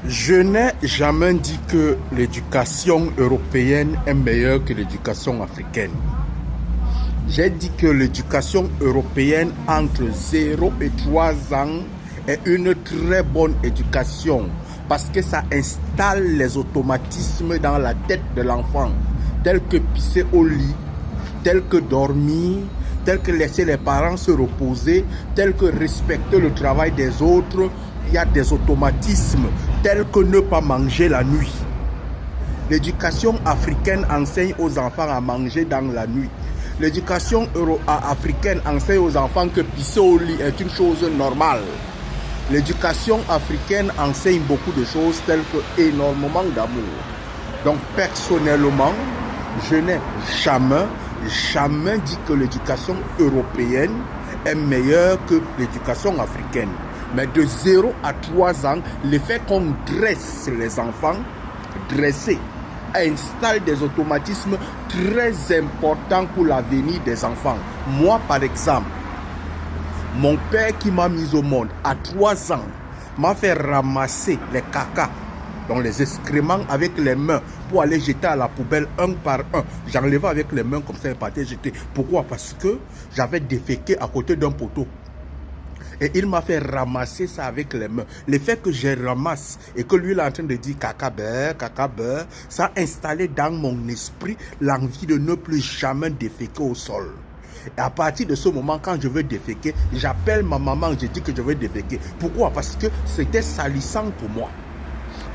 Je n'ai jamais dit que l'éducation européenne est meilleure que l'éducation africaine. J'ai dit que l'éducation européenne entre 0 et 3 ans est une très bonne éducation parce que ça installe les automatismes dans la tête de l'enfant, tels que pisser au lit, tels que dormir, tels que laisser les parents se reposer, tels que respecter le travail des autres. Il y a des automatismes tels que ne pas manger la nuit. L'éducation africaine enseigne aux enfants à manger dans la nuit. L'éducation africaine enseigne aux enfants que pisser au lit est une chose normale. L'éducation africaine enseigne beaucoup de choses telles que énormément d'amour. Donc personnellement, je n'ai jamais dit que l'éducation européenne est meilleure que l'éducation africaine. Mais de 0 à 3 ans, le fait qu'on dresse les enfants, dresser, installe des automatismes très importants pour l'avenir des enfants. Moi, par exemple, mon père qui m'a mis au monde à 3 ans m'a fait ramasser les caca, donc les excréments avec les mains pour aller jeter à la poubelle un par un. J'enlevais avec les mains comme ça et partais jeter. Pourquoi? Parce que j'avais déféqué à côté d'un poteau. Et il m'a fait ramasser ça avec les mains. Le fait que je ramasse et que lui il est en train de dire caca beurre, ça a installé dans mon esprit l'envie de ne plus jamais déféquer au sol. Et à partir de ce moment, quand je veux déféquer, j'appelle ma maman, je dis que je veux déféquer. Pourquoi? Parce que c'était salissant pour moi.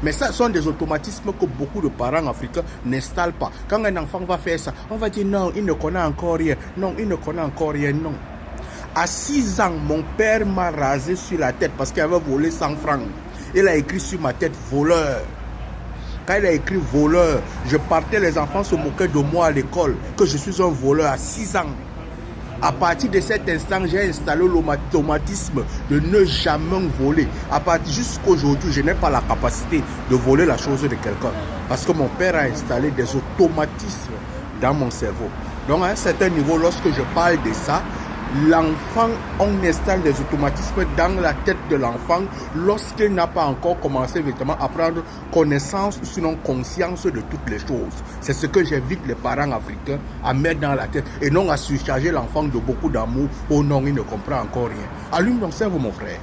Mais ça sont des automatismes que beaucoup de parents africains n'installent pas. Quand un enfant va faire ça, on va dire non, il ne connaît encore rien. Non, il ne connaît encore rien, non. À 6 ans, mon père m'a rasé sur la tête parce qu'il avait volé 100 francs. Il a écrit sur ma tête voleur. Quand il a écrit voleur, je partais, les enfants se moquaient de moi à l'école, que je suis un voleur à 6 ans. À partir de cet instant, j'ai installé l'automatisme de ne jamais voler. À partir jusqu'à aujourd'hui, je n'ai pas la capacité de voler la chose de quelqu'un. Parce que mon père a installé des automatismes dans mon cerveau. Donc à un certain niveau, lorsque je parle de ça, l'enfant, on installe des automatismes dans la tête de l'enfant lorsqu'il n'a pas encore commencé véritablement à prendre connaissance, sinon conscience de toutes les choses. C'est ce que j'invite les parents africains à mettre dans la tête et non à surcharger l'enfant de beaucoup d'amour. Oh non, il ne comprend encore rien. Allume ton cerveau, mon frère.